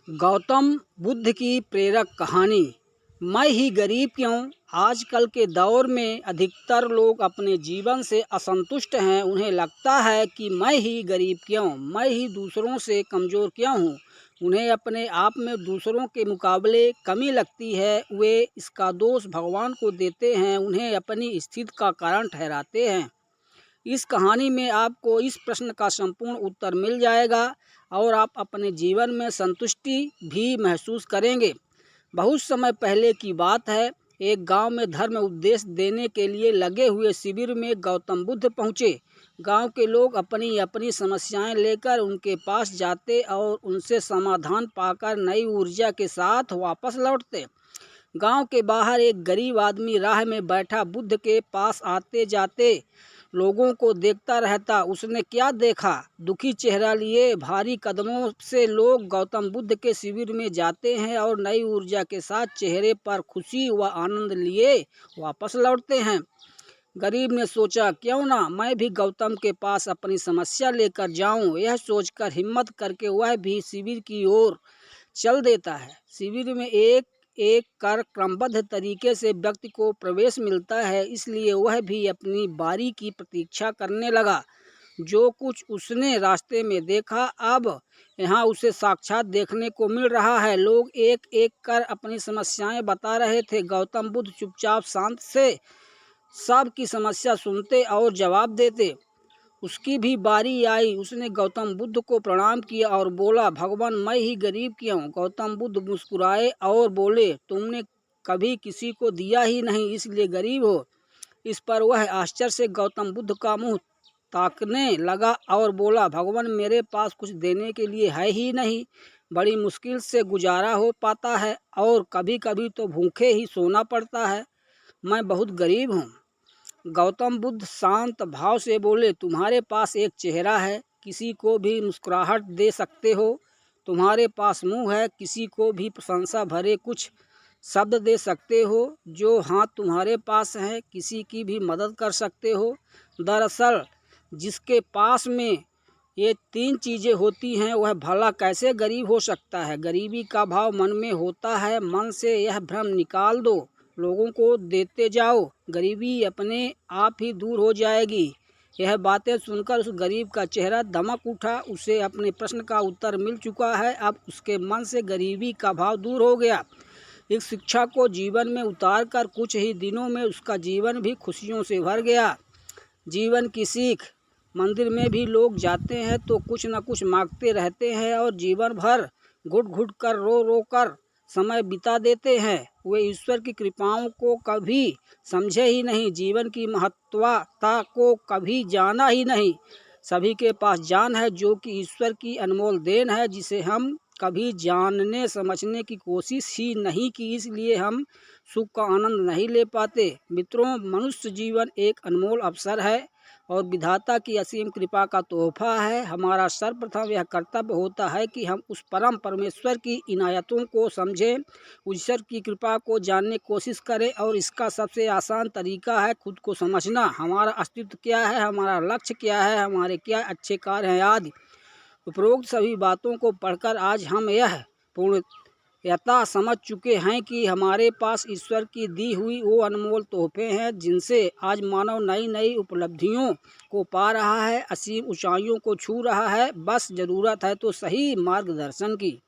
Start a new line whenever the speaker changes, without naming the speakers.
गौतम बुद्ध की प्रेरक कहानी। मैं ही गरीब क्यों। आजकल के दौर में अधिकतर लोग अपने जीवन से असंतुष्ट हैं। उन्हें लगता है कि मैं ही गरीब क्यों, मैं ही दूसरों से कमज़ोर क्यों हूँ। उन्हें अपने आप में दूसरों के मुकाबले कमी लगती है। वे इसका दोष भगवान को देते हैं, उन्हें अपनी स्थिति का कारण ठहराते हैं। इस कहानी में आपको इस प्रश्न का संपूर्ण उत्तर मिल जाएगा और आप अपने जीवन में संतुष्टि भी महसूस करेंगे। बहुत समय पहले की बात है। एक गांव में धर्म उपदेश देने के लिए लगे हुए शिविर में गौतम बुद्ध पहुँचे। गांव के लोग अपनी अपनी समस्याएं लेकर उनके पास जाते और उनसे समाधान पाकर नई ऊर्जा के साथ वापस लौटते। गांव के बाहर एक गरीब आदमी राह में बैठा बुद्ध के पास आते जाते लोगों को देखता रहता। उसने क्या देखा, दुखी चेहरा लिए भारी कदमों से लोग गौतम बुद्ध के शिविर में जाते हैं और नई ऊर्जा के साथ चेहरे पर खुशी व आनंद लिए वापस लौटते हैं। गरीब ने सोचा, क्यों ना मैं भी गौतम के पास अपनी समस्या लेकर जाऊं। यह सोचकर हिम्मत करके वह भी शिविर की ओर चल देता है। शिविर में एक एक कर क्रमबद्ध तरीके से व्यक्ति को प्रवेश मिलता है, इसलिए वह भी अपनी बारी की प्रतीक्षा करने लगा। जो कुछ उसने रास्ते में देखा, अब यहाँ उसे साक्षात देखने को मिल रहा है। लोग एक एक कर अपनी समस्याएं बता रहे थे। गौतम बुद्ध चुपचाप शांत से सब की समस्या सुनते और जवाब देते। उसकी भी बारी आई। उसने गौतम बुद्ध को प्रणाम किया और बोला, भगवान मैं ही गरीब क्यों। गौतम बुद्ध मुस्कुराए और बोले, तुमने कभी किसी को दिया ही नहीं, इसलिए गरीब हो। इस पर वह आश्चर्य से गौतम बुद्ध का मुंह ताकने लगा और बोला, भगवान मेरे पास कुछ देने के लिए है ही नहीं। बड़ी मुश्किल से गुजारा हो पाता है और कभी कभी तो भूखे ही सोना पड़ता है। मैं बहुत गरीब हूँ। गौतम बुद्ध शांत भाव से बोले, तुम्हारे पास एक चेहरा है, किसी को भी मुस्कुराहट दे सकते हो। तुम्हारे पास मुंह है, किसी को भी प्रशंसा भरे कुछ शब्द दे सकते हो। जो हाथ तुम्हारे पास है, किसी की भी मदद कर सकते हो। दरअसल जिसके पास में ये तीन चीज़ें होती हैं, वह भला कैसे गरीब हो सकता है। गरीबी का भाव मन में होता है, मन से यह भ्रम निकाल दो। लोगों को देते जाओ, गरीबी अपने आप ही दूर हो जाएगी। यह बातें सुनकर उस गरीब का चेहरा दमक उठा। उसे अपने प्रश्न का उत्तर मिल चुका है। अब उसके मन से गरीबी का भाव दूर हो गया। इस शिक्षा को जीवन में उतार कर कुछ ही दिनों में उसका जीवन भी खुशियों से भर गया। जीवन की सीख। मंदिर में भी लोग जाते हैं तो कुछ न कुछ मांगते रहते हैं और जीवन भर घुट घुट कर रो रो कर समय बिता देते हैं। वे ईश्वर की कृपाओं को कभी समझे ही नहीं, जीवन की महत्वता को कभी जाना ही नहीं। सभी के पास जान है, जो कि ईश्वर की अनमोल देन है, जिसे हम कभी जानने समझने की कोशिश ही नहीं की, इसलिए हम सुख का आनंद नहीं ले पाते। मित्रों, मनुष्य जीवन एक अनमोल अवसर है और विधाता की असीम कृपा का तोहफा है। हमारा सर्वप्रथम यह कर्तव्य होता है कि हम उस परम परमेश्वर की इनायतों को समझें, ईश्वर की कृपा को जानने की कोशिश करें। और इसका सबसे आसान तरीका है खुद को समझना। हमारा अस्तित्व क्या है, हमारा लक्ष्य क्या है, हमारे क्या अच्छे कार्य हैं आदि। उपरोक्त सभी बातों को पढ़कर आज हम यह पूर्णतः समझ चुके हैं कि हमारे पास ईश्वर की दी हुई वो अनमोल तोहफे हैं, जिनसे आज मानव नई नई उपलब्धियों को पा रहा है, असीम ऊंचाइयों को छू रहा है। बस ज़रूरत है तो सही मार्गदर्शन की।